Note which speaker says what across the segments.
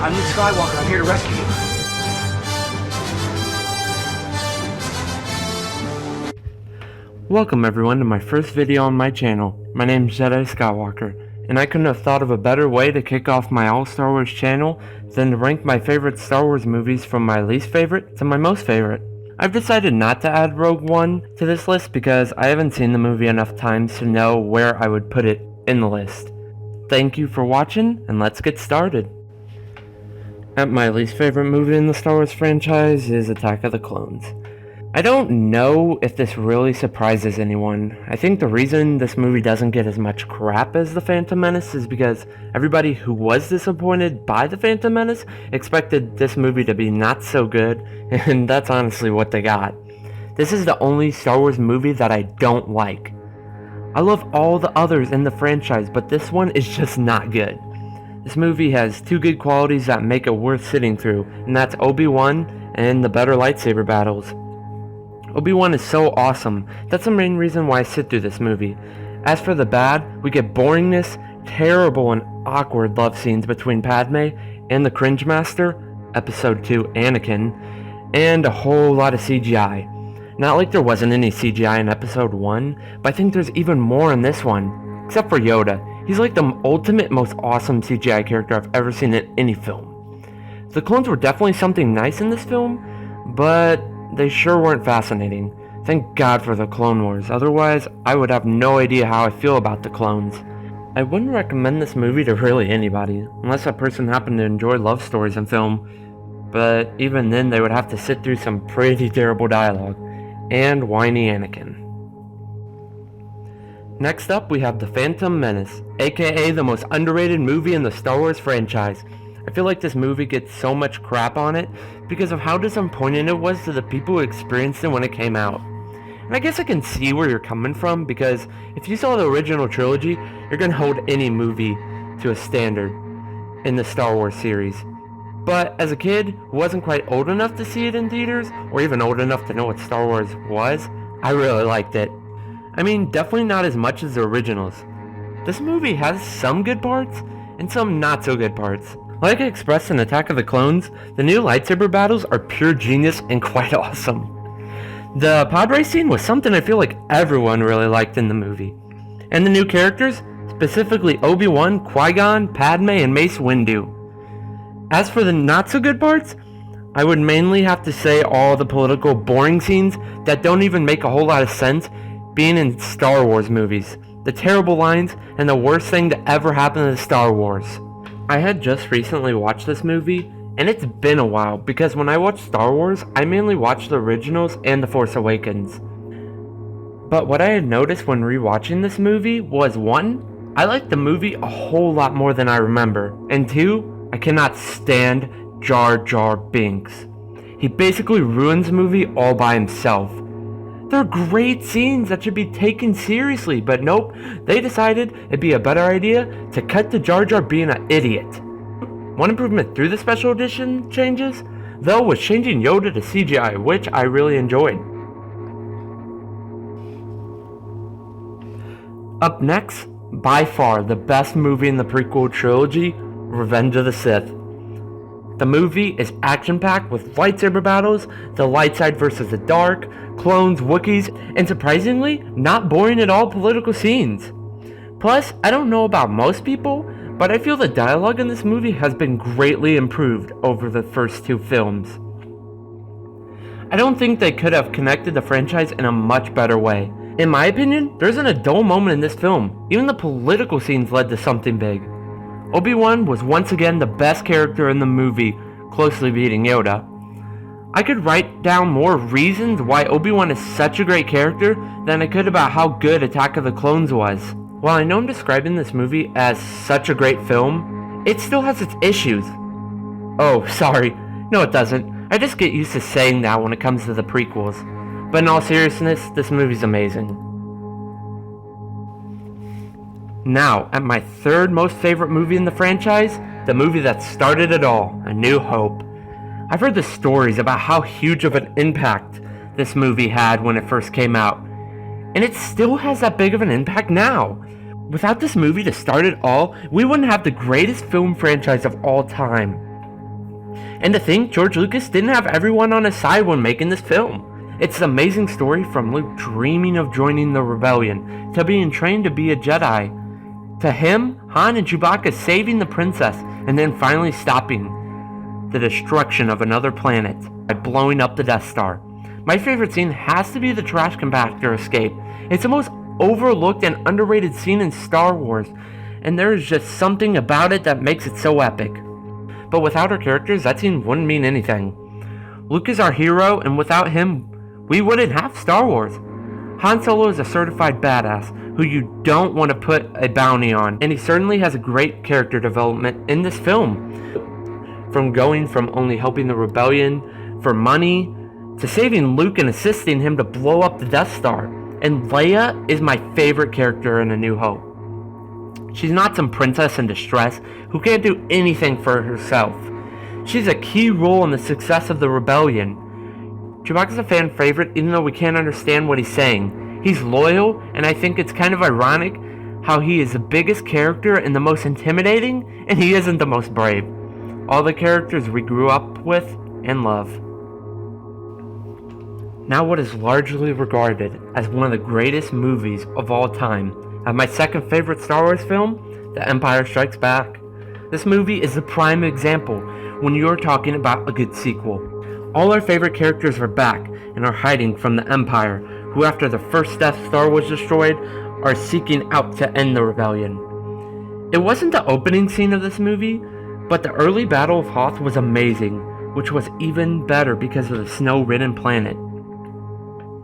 Speaker 1: I'm the Skywalker. I'm here to rescue you.
Speaker 2: Welcome everyone to my first video on my channel. My name is JediSkywalker, and I couldn't have thought of a better way to kick off my all Star Wars channel than to rank my favorite Star Wars movies from my least favorite to my most favorite. I've decided not to add Rogue One to this list because I haven't seen the movie enough times to know where I would put it in the list. Thank you for watching, and let's get started. At my least favorite movie in the Star Wars franchise is Attack of the Clones. I don't know if this really surprises anyone. I think the reason this movie doesn't get as much crap as The Phantom Menace is because everybody who was disappointed by The Phantom Menace expected this movie to be not so good, and that's honestly what they got. This is the only Star Wars movie that I don't like. I love all the others in the franchise, but this one is just not good. This movie has two good qualities that make it worth sitting through, and that's Obi-Wan and the better lightsaber battles. Obi-Wan is so awesome. That's the main reason why I sit through this movie. As for the bad, we get boringness, terrible and awkward love scenes between Padme and the Cringe Master, Episode 2 Anakin, and a whole lot of CGI. Not like there wasn't any CGI in Episode 1, but I think there's even more in this one. Except for Yoda. He's like the ultimate, most awesome CGI character I've ever seen in any film. The clones were definitely something nice in this film, but they sure weren't fascinating. Thank God for the Clone Wars, otherwise I would have no idea how I feel about the clones. I wouldn't recommend this movie to really anybody, unless that person happened to enjoy love stories in film, but even then they would have to sit through some pretty terrible dialogue, and whiny Anakin. Next up, we have The Phantom Menace, aka the most underrated movie in the Star Wars franchise. I feel like this movie gets so much crap on it because of how disappointing it was to the people who experienced it when it came out. And I guess I can see where you're coming from, because if you saw the original trilogy, you're going to hold any movie to a standard in the Star Wars series. But as a kid who wasn't quite old enough to see it in theaters, or even old enough to know what Star Wars was, I really liked it. I mean, definitely not as much as the originals. This movie has some good parts, and some not so good parts. Like expressed in Attack of the Clones, the new lightsaber battles are pure genius and quite awesome. The pod race scene was something I feel like everyone really liked in the movie. And the new characters, specifically Obi-Wan, Qui-Gon, Padme, and Mace Windu. As for the not so good parts, I would mainly have to say all the political boring scenes that don't even make a whole lot of sense being in Star Wars movies. The terrible lines, and the worst thing to ever happen to Star Wars. I had just recently watched this movie, and it's been a while, because when I watch Star Wars, I mainly watch the originals and The Force Awakens. But what I had noticed when rewatching this movie was, 1, I liked the movie a whole lot more than I remember, and 2, I cannot stand Jar Jar Binks. He basically ruins the movie all by himself. They're great scenes that should be taken seriously, but nope, they decided it'd be a better idea to cut to Jar Jar being an idiot. One improvement through the special edition changes, though, was changing Yoda to CGI, which I really enjoyed. Up next, by far the best movie in the prequel trilogy, Revenge of the Sith. The movie is action-packed with lightsaber battles, the light side versus the dark, clones, Wookiees, and surprisingly, not boring at all political scenes. Plus, I don't know about most people, but I feel the dialogue in this movie has been greatly improved over the first two films. I don't think they could have connected the franchise in a much better way. In my opinion, there isn't a dull moment in this film. Even the political scenes led to something big. Obi-Wan was once again the best character in the movie, closely beating Yoda. I could write down more reasons why Obi-Wan is such a great character than I could about how good Attack of the Clones was. While I know I'm describing this movie as such a great film, it still has its issues. Oh, sorry. No, it doesn't. I just get used to saying that when it comes to the prequels. But in all seriousness, this movie's amazing. Now, at my third most favorite movie in the franchise, the movie that started it all, A New Hope. I've heard the stories about how huge of an impact this movie had when it first came out, and it still has that big of an impact now. Without this movie to start it all, we wouldn't have the greatest film franchise of all time. And to think George Lucas didn't have everyone on his side when making this film. It's an amazing story from Luke dreaming of joining the rebellion, to being trained to be a Jedi, to him, Han, and Chewbacca saving the princess, and then finally stopping the destruction of another planet by blowing up the Death Star. My favorite scene has to be the trash compactor escape. It's the most overlooked and underrated scene in Star Wars, and there is just something about it that makes it so epic. But without our characters, that scene wouldn't mean anything. Luke is our hero, and without him, we wouldn't have Star Wars. Han Solo is a certified badass who you don't want to put a bounty on, and he certainly has a great character development in this film. From going from only helping the rebellion for money, to saving Luke and assisting him to blow up the Death Star. And Leia is my favorite character in A New Hope. She's not some princess in distress who can't do anything for herself. She's a key role in the success of the rebellion. Chewbacca's a fan favorite even though we can't understand what he's saying. He's loyal, and I think it's kind of ironic how he is the biggest character and the most intimidating, and he isn't the most brave. All the characters we grew up with and love. Now what is largely regarded as one of the greatest movies of all time, and my second favorite Star Wars film, The Empire Strikes Back. This movie is the prime example when you're talking about a good sequel. All our favorite characters are back and are hiding from the Empire, who after the first Death Star was destroyed, are seeking out to end the rebellion. It wasn't the opening scene of this movie, but the early Battle of Hoth was amazing, which was even better because of the snow-ridden planet.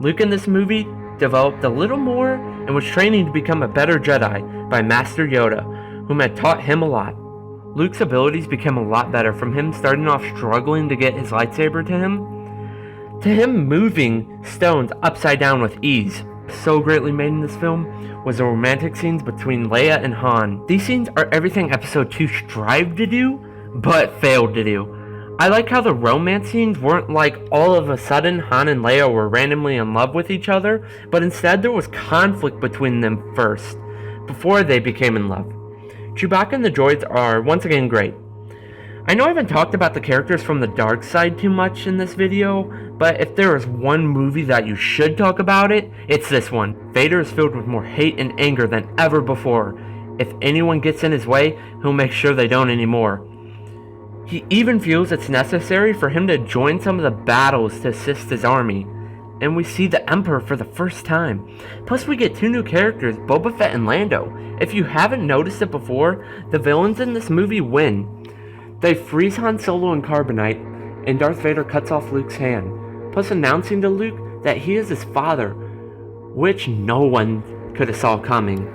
Speaker 2: Luke in this movie developed a little more and was training to become a better Jedi by Master Yoda, whom had taught him a lot. Luke's abilities became a lot better from him starting off struggling to get his lightsaber to him moving stones upside down with ease. So greatly made in this film was the romantic scenes between Leia and Han. These scenes are everything Episode 2 strived to do, but failed to do. I like how the romance scenes weren't like all of a sudden Han and Leia were randomly in love with each other, but instead there was conflict between them first, before they became in love. Chewbacca and the droids are once again great. I know I haven't talked about the characters from the dark side too much in this video, but if there is one movie that you should talk about it's this one. Vader is filled with more hate and anger than ever before. If anyone gets in his way, he'll make sure they don't anymore. He even feels it's necessary for him to join some of the battles to assist his army. And we see the Emperor for the first time. Plus we get two new characters, Boba Fett and Lando. If you haven't noticed it before, the villains in this movie win. They freeze Han Solo in carbonite, and Darth Vader cuts off Luke's hand, plus announcing to Luke that he is his father, which no one could have saw coming.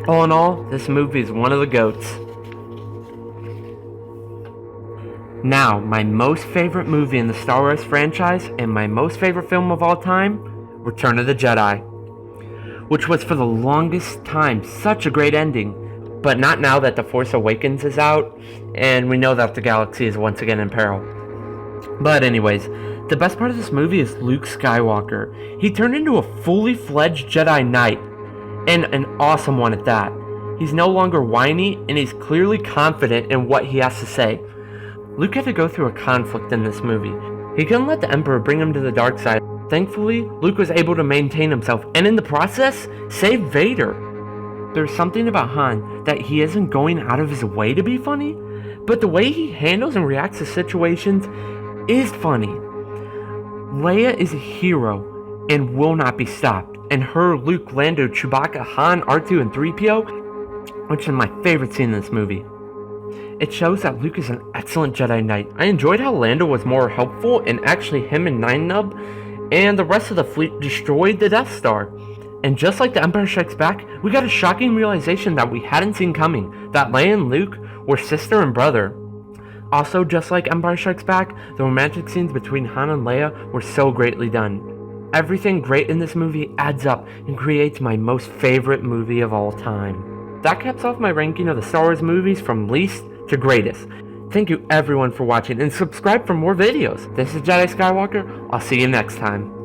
Speaker 2: All in all, this movie is one of the GOATs. Now, my most favorite movie in the Star Wars franchise and my most favorite film of all time, Return of the Jedi, which was for the longest time such a great ending, but not now that The Force Awakens is out and we know that the galaxy is once again in peril. But anyways, the best part of this movie is Luke Skywalker. He turned into a fully fledged Jedi Knight, and an awesome one at that. He's no longer whiny, and he's clearly confident in what he has to say. Luke had to go through a conflict in this movie. He couldn't let the Emperor bring him to the dark side. Thankfully, Luke was able to maintain himself, and in the process, save Vader. There's something about Han that he isn't going out of his way to be funny, but the way he handles and reacts to situations is funny. Leia is a hero and will not be stopped, and her, Luke, Lando, Chewbacca, Han, R2, and 3PO, which is my favorite scene in this movie. It shows that Luke is an excellent Jedi Knight. I enjoyed how Lando was more helpful, and actually him and Nine Nub and the rest of the fleet destroyed the Death Star. And just like The Empire Strikes Back, we got a shocking realization that we hadn't seen coming, that Leia and Luke were sister and brother. Also, just like Empire Strikes Back, the romantic scenes between Han and Leia were so greatly done. Everything great in this movie adds up and creates my most favorite movie of all time. That caps off my ranking of the Star Wars movies from least to greatest. Thank you everyone for watching, and subscribe for more videos. This is JediSkywalker. I'll see you next time.